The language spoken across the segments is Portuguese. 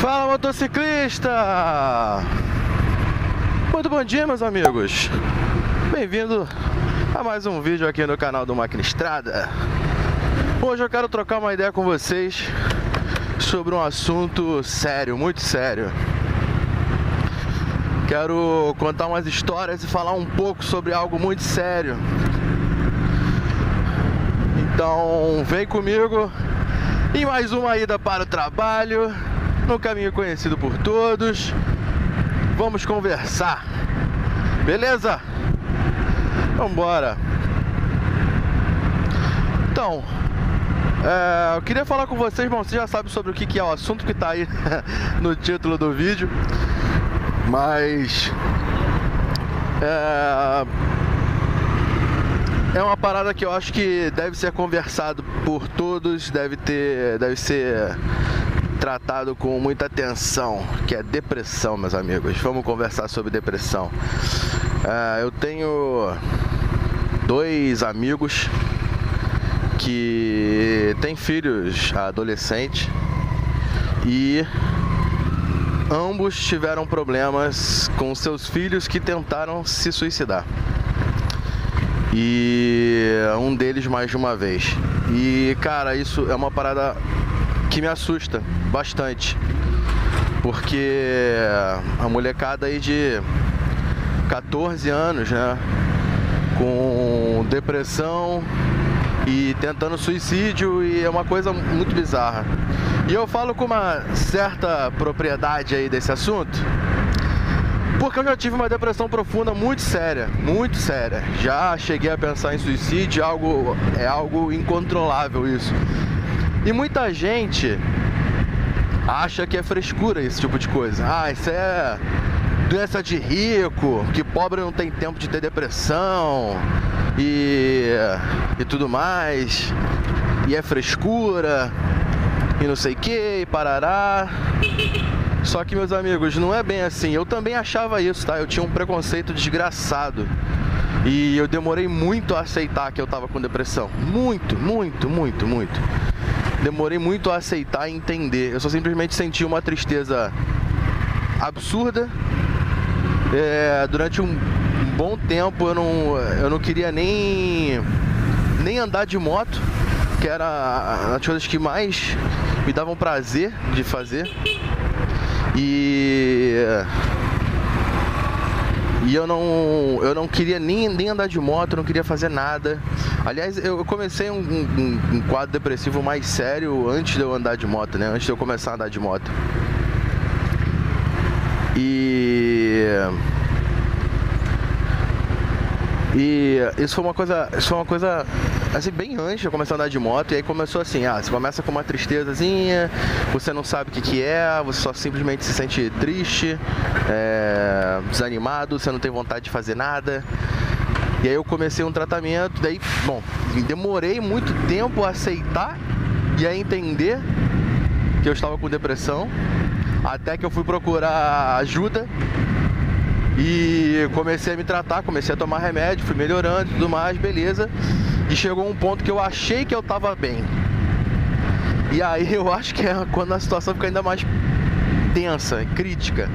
Fala, motociclista! Muito bom dia, meus amigos. Bem-vindo a mais um vídeo aqui no canal do Máquina Estrada. Hoje eu quero trocar uma ideia com vocês sobre um assunto sério, muito sério. Quero contar umas histórias e falar um pouco sobre algo muito sério. Então, vem comigo em mais uma ida para o trabalho, no caminho conhecido por todos. Vamos conversar, beleza? Vambora. Então, eu queria falar com vocês, bom, você já sabe sobre o que é o assunto que está aí no título do vídeo, mas é uma parada que eu acho que deve ser conversado por todos, deve ser tratado com muita atenção, que é depressão, meus amigos. Vamos conversar sobre depressão. Eu tenho dois amigos que têm filhos adolescentes e ambos tiveram problemas com seus filhos que tentaram se suicidar. E um deles mais de uma vez. E cara, isso é uma parada que me assusta bastante, porque a molecada aí de 14 anos, né, com depressão e tentando suicídio, e é uma coisa muito bizarra. E eu falo com uma certa propriedade aí desse assunto, porque eu já tive uma depressão profunda muito séria, muito séria. Já cheguei a pensar em suicídio, é algo incontrolável isso. E muita gente acha que é frescura esse tipo de coisa. Isso é doença de rico, que pobre não tem tempo de ter depressão e tudo mais. E é frescura e não sei o que, e parará. Só que, meus amigos, não é bem assim. Eu também achava isso, tá? Eu tinha um preconceito desgraçado. E eu demorei muito a aceitar que eu tava com depressão. Muito. Demorei muito a aceitar e entender. Eu só simplesmente senti uma tristeza absurda. Durante um bom tempo eu não queria nem andar de moto, que era as coisas que mais me davam prazer de fazer. E eu não queria nem andar de moto, não queria fazer nada. Aliás, eu comecei um quadro depressivo mais sério antes de eu andar de moto, né? Antes de eu começar a andar de moto. E isso foi uma coisa assim, bem antes de eu começar a andar de moto. E aí começou assim, você começa com uma tristezazinha, você não sabe o que é, você só simplesmente se sente triste, desanimado, você não tem vontade de fazer nada. E aí eu comecei um tratamento, daí, bom, demorei muito tempo a aceitar e a entender que eu estava com depressão, até que eu fui procurar ajuda. E comecei a me tratar, comecei a tomar remédio, fui melhorando e tudo mais, beleza. E chegou um ponto que eu achei que eu tava bem. E aí eu acho que é quando a situação fica ainda mais tensa, crítica.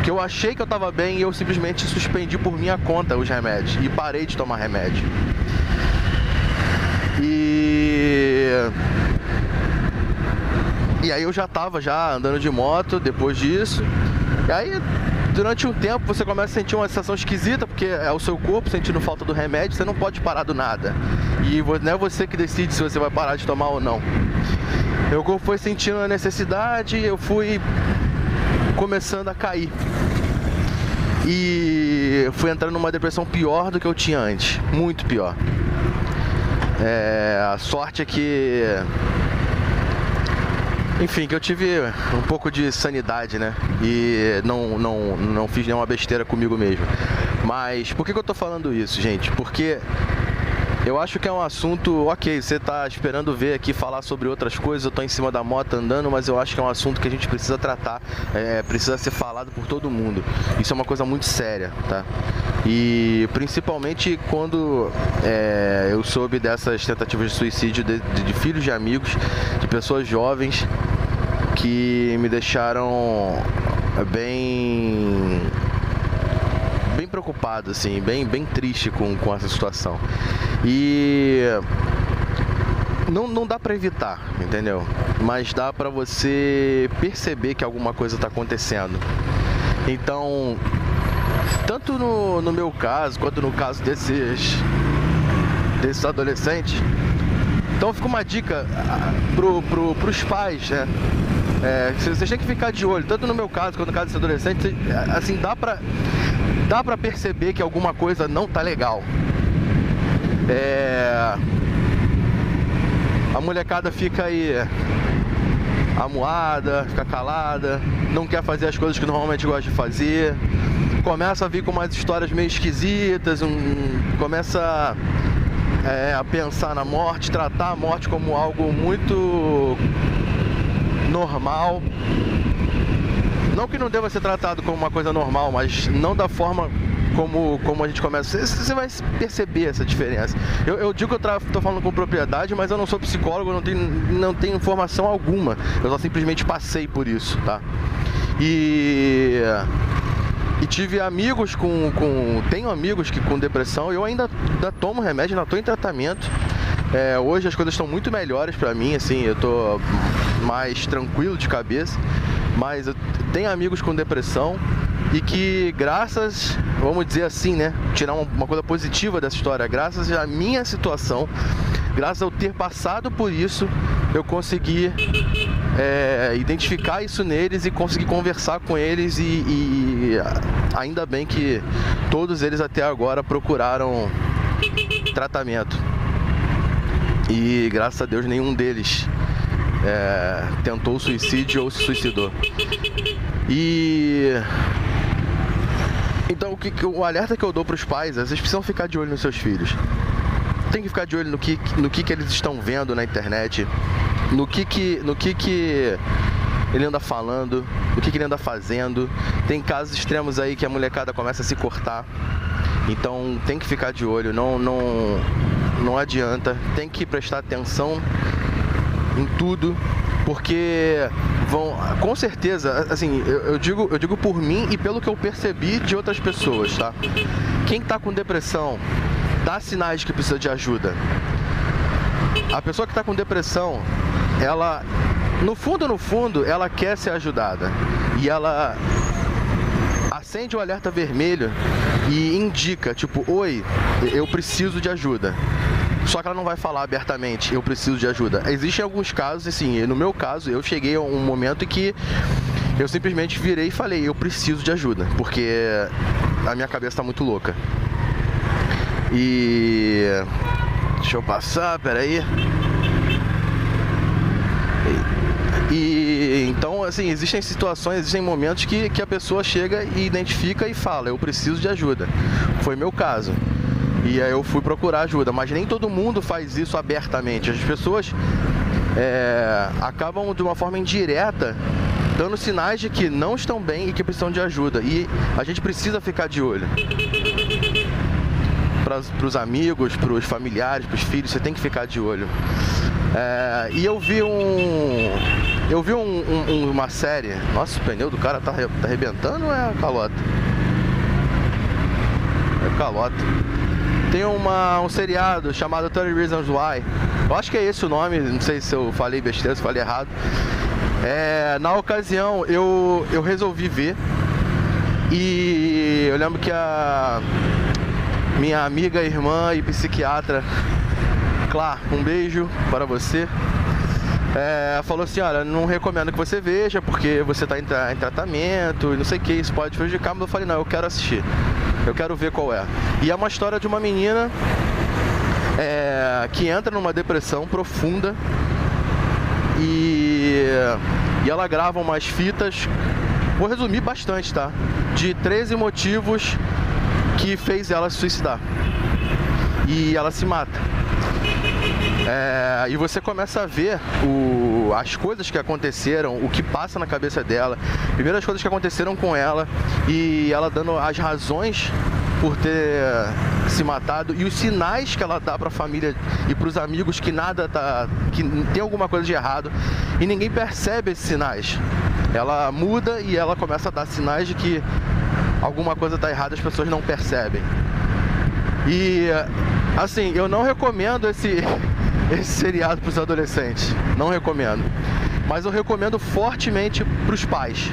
Que eu achei que eu tava bem e eu simplesmente suspendi por minha conta os remédios. E parei de tomar remédio. E aí eu já tava andando de moto depois disso. E aí, durante um tempo, você começa a sentir uma sensação esquisita, porque é o seu corpo sentindo falta do remédio, você não pode parar do nada. E não é você que decide se você vai parar de tomar ou não. Meu corpo foi sentindo a necessidade, eu fui começando a cair. E fui entrando numa depressão pior do que eu tinha antes, muito pior. A sorte é que... Enfim, que eu tive um pouco de sanidade, né? E não fiz nenhuma besteira comigo mesmo. Mas por que eu tô falando isso, gente? Porque eu acho que é um assunto... Ok, você tá esperando ver aqui falar sobre outras coisas, eu tô em cima da moto andando, mas eu acho que é um assunto que a gente precisa tratar, precisa ser falado por todo mundo. Isso é uma coisa muito séria, tá? E principalmente quando eu soube dessas tentativas de suicídio de filhos de amigos, de pessoas jovens. que me deixaram bem preocupado, assim, bem triste com essa situação. E não dá pra evitar, entendeu? Mas dá pra você perceber que alguma coisa tá acontecendo. Então, tanto no meu caso, quanto no caso desses adolescentes, então fica uma dica pros pais, né? Vocês têm que ficar de olho, tanto no meu caso quanto no caso desse adolescente, assim, dá pra perceber que alguma coisa não tá legal. A molecada fica aí amuada, fica calada, não quer fazer as coisas que normalmente gosta de fazer, começa a vir com umas histórias meio esquisitas, começa a pensar na morte, tratar a morte como algo muito normal. Não que não deva ser tratado como uma coisa normal, mas não da forma como a gente começa. Você vai perceber essa diferença. Eu digo que eu estou falando com propriedade, mas eu não sou psicólogo, não tenho informação alguma. Eu só simplesmente passei por isso, tá? E tive amigos tenho amigos que com depressão, eu ainda tomo remédio, ainda estou em tratamento. Hoje as coisas estão muito melhores pra mim, assim, eu tô mais tranquilo de cabeça, mas eu tenho amigos com depressão e que vamos dizer assim, né, tirar uma coisa positiva dessa história, graças à minha situação, graças a eu ter passado por isso, eu consegui identificar isso neles e conseguir conversar com eles e ainda bem que todos eles até agora procuraram tratamento. E graças a Deus nenhum deles tentou suicídio ou se suicidou. Então o alerta que eu dou para os pais é: vocês precisam ficar de olho nos seus filhos. Tem que ficar de olho no que eles estão vendo na internet, no que ele anda falando, no que ele anda fazendo. Tem casos extremos aí que a molecada começa a se cortar. Então tem que ficar de olho, não adianta, tem que prestar atenção em tudo, porque com certeza, assim, eu digo por mim e pelo que eu percebi de outras pessoas, tá? Quem tá com depressão dá sinais de que precisa de ajuda. A pessoa que tá com depressão, ela, no fundo, ela quer ser ajudada e ela acende o alerta vermelho e indica, tipo, oi, eu preciso de ajuda. Só que ela não vai falar abertamente, eu preciso de ajuda. Existem alguns casos, assim, no meu caso, eu cheguei a um momento em que eu simplesmente virei e falei, eu preciso de ajuda, porque a minha cabeça tá muito louca. E deixa eu passar, peraí. E então, assim, existem situações, existem momentos que a pessoa chega e identifica e fala, eu preciso de ajuda. Foi meu caso. E aí eu fui procurar ajuda, mas nem todo mundo faz isso abertamente. As pessoas acabam de uma forma indireta dando sinais de que não estão bem e que precisam de ajuda. E a gente precisa ficar de olho. Para os amigos, para os familiares, para os filhos, você tem que ficar de olho. E eu vi uma série. Nossa, o pneu do cara tá arrebentando ou é a calota? É calota. Tem um seriado chamado 30 Reasons Why. Eu acho que é esse o nome, não sei se eu falei besteira, se eu falei errado. Na ocasião eu resolvi ver. E eu lembro que a minha amiga, irmã e psiquiatra, Clá, um beijo para você, falou assim, olha, não recomendo que você veja porque você está em tratamento e não sei o que, isso pode prejudicar, mas eu falei, não, eu quero assistir, eu quero ver qual é. E é uma história de uma menina que entra numa depressão profunda e ela grava umas fitas, vou resumir bastante, tá? De 13 motivos que fez ela se suicidar. E ela se mata. E você começa a ver as coisas que aconteceram, o que passa na cabeça dela, primeiro as coisas que aconteceram com ela e ela dando as razões por ter se matado e os sinais que ela dá para a família e para os amigos que que tem alguma coisa de errado e ninguém percebe esses sinais. Ela muda e ela começa a dar sinais de que alguma coisa está errada, as pessoas não percebem. E assim, eu não recomendo esse seriado para os adolescentes, não recomendo, mas eu recomendo fortemente para os pais.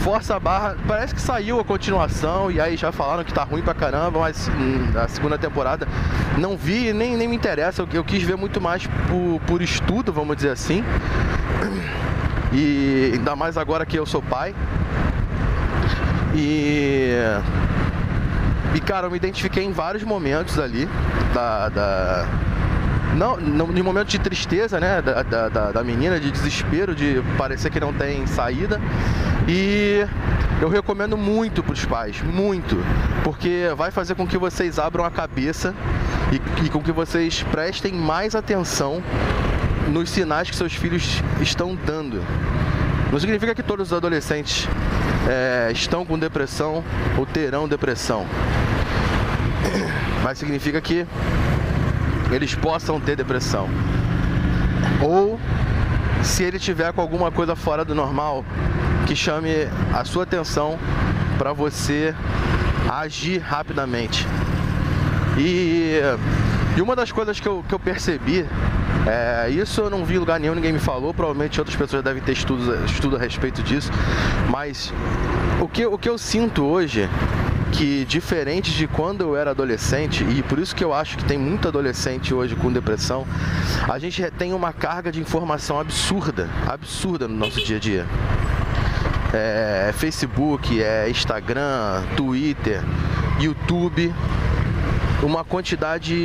Força a barra, parece que saiu a continuação e aí já falaram que tá ruim pra caramba, mas a segunda temporada não vi, nem me interessa, eu quis ver muito mais por estudo, vamos dizer assim, e ainda mais agora que eu sou pai, e cara, eu me identifiquei em vários momentos ali, não, de momento de tristeza, né, da menina, de desespero, de parecer que não tem saída. E eu recomendo muito para os pais, muito, porque vai fazer com que vocês abram a cabeça e com que vocês prestem mais atenção nos sinais que seus filhos estão dando. Não significa que todos os adolescentes estão com depressão ou terão depressão, mas significa que eles possam ter depressão. Ou se ele tiver com alguma coisa fora do normal, que chame a sua atenção para você agir rapidamente. E uma das coisas que eu percebi, isso eu não vi em lugar nenhum, ninguém me falou, provavelmente outras pessoas devem ter estudo a respeito disso, mas o que eu sinto hoje, que diferente de quando eu era adolescente, e por isso que eu acho que tem muito adolescente hoje com depressão, a gente tem uma carga de informação absurda no nosso dia a dia. Facebook, Instagram, Twitter, YouTube, uma quantidade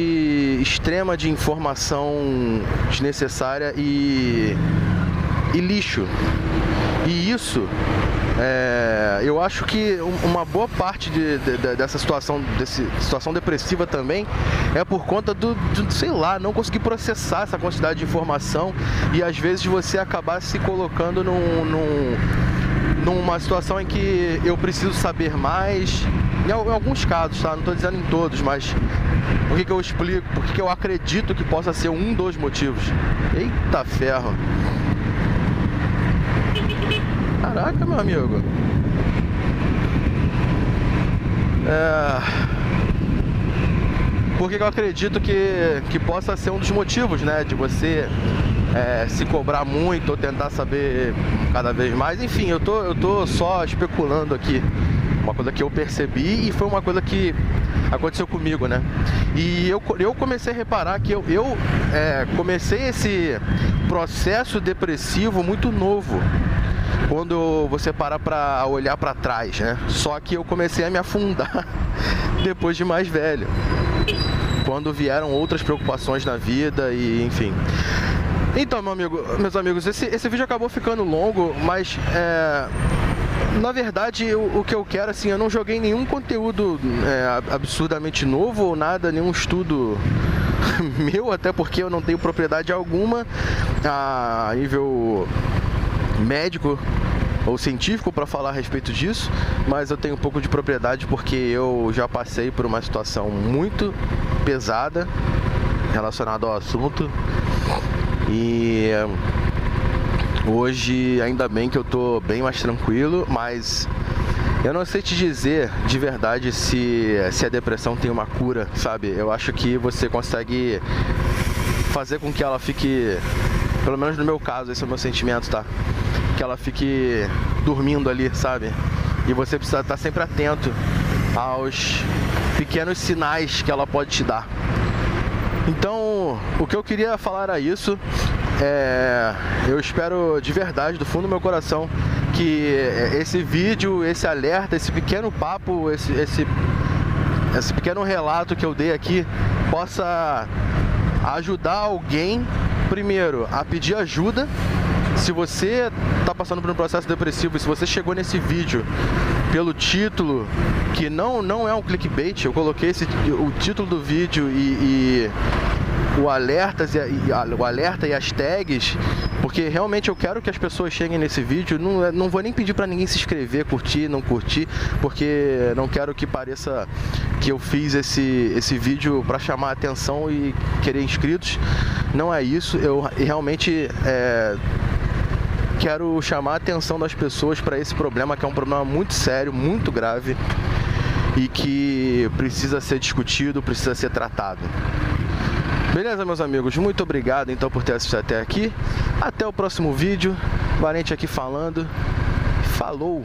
extrema de informação desnecessária e lixo. E isso, eu acho que uma boa parte dessa situação depressiva também é por conta sei lá, não conseguir processar essa quantidade de informação e às vezes você acabar se colocando numa situação em que eu preciso saber mais, em alguns casos, tá? Não estou dizendo em todos, mas por que eu explico, por que eu acredito que possa ser um dos motivos. Eita ferro! Caraca, meu amigo. Por que eu acredito que possa ser um dos motivos, né? De você se cobrar muito ou tentar saber cada vez mais. Enfim, eu tô só especulando aqui. Uma coisa que eu percebi e foi uma coisa que aconteceu comigo, né? E eu comecei a reparar que eu comecei esse processo depressivo muito novo. Quando você para pra olhar pra trás, né? Só que eu comecei a me afundar depois de mais velho. Quando vieram outras preocupações na vida e enfim. Então, meus amigos, esse vídeo acabou ficando longo, mas na verdade o que eu quero, assim, eu não joguei nenhum conteúdo absurdamente novo ou nada, nenhum estudo meu, até porque eu não tenho propriedade alguma a nível médico ou científico para falar a respeito disso, mas eu tenho um pouco de propriedade porque eu já passei por uma situação muito pesada relacionada ao assunto e hoje ainda bem que eu tô bem mais tranquilo, mas eu não sei te dizer de verdade se a depressão tem uma cura, sabe? Eu acho que você consegue fazer com que ela fique, pelo menos no meu caso, esse é o meu sentimento, tá? Que ela fique dormindo ali, sabe? E você precisa estar sempre atento aos pequenos sinais que ela pode te dar. Então, o que eu queria falar era isso. Eu espero de verdade, do fundo do meu coração, que esse vídeo, esse alerta, esse pequeno papo, esse pequeno relato que eu dei aqui possa ajudar alguém, primeiro, a pedir ajuda. Se você está passando por um processo depressivo e se você chegou nesse vídeo pelo título, que não é um clickbait, eu coloquei o título do vídeo e o alerta e as tags, porque realmente eu quero que as pessoas cheguem nesse vídeo. Não vou nem pedir para ninguém se inscrever, curtir, não curtir, porque não quero que pareça que eu fiz esse vídeo para chamar a atenção e querer inscritos. Não é isso, eu realmente quero chamar a atenção das pessoas para esse problema, que é um problema muito sério, muito grave e que precisa ser discutido, precisa ser tratado. Beleza, meus amigos? Muito obrigado então por ter assistido até aqui. Até o próximo vídeo. Valente aqui falando. Falou!